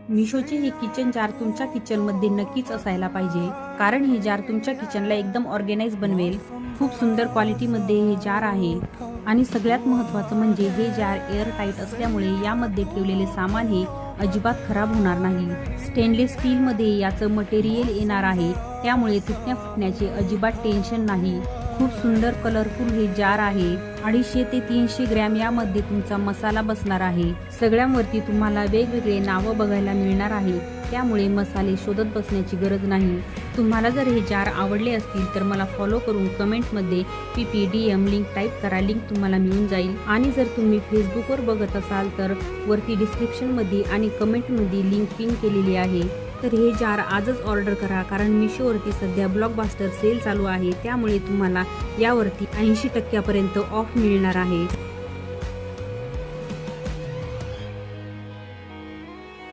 मिशोचे हे किचन जार तुमच्या किचनमध्ये नक्कीच असायला पाहिजे, कारण हे जार तुमच्या किचनला एकदम ऑर्गेनाइज बनवेल। खूप सुंदर क्वालिटीमध्ये हे जार आहे आणि सगळ्यात महत्त्वाचं म्हणजे हे जार एअर टाईट असल्यामुळे यामध्ये ठेवलेले सामान हे अजिबात खराब होणार नाही। स्टेनलेस स्टीलमध्ये याचं मटेरियल येणार आहे, त्यामुळे तुटण्या फुटण्याचे अजिबात टेन्शन नाही। खूप सुंदर कलरफुल हे जार आहे। 250 ते 300 ग्रॅम यामध्ये तुमचा मसाला बसणार आहे। सगळ्यांवरती तुम्हाला वेगवेगळे नावं बघायला मिळणार आहे, त्यामुळे मसाले शोधत बसण्याची गरज नाही। तुम्हाला जर हे जार आवडले असतील तर मला फॉलो करून कमेंटमध्ये PPDM लिंक टाईप करा, लिंक तुम्हाला मिळून जाईल। आणि जर तुम्ही फेसबुकवर बघत असाल तर वरती डिस्क्रिप्शनमध्ये आणि कमेंटमध्ये लिंक पिन केलेली आहे, तर हे जार आजच ऑर्डर करा, कारण मिशोवरती सध्या ब्लॉकबस्टर सेल चालू आहे, त्यामुळे तुम्हाला यावरती 80% पर्यंत ऑफ मिळणार आहे।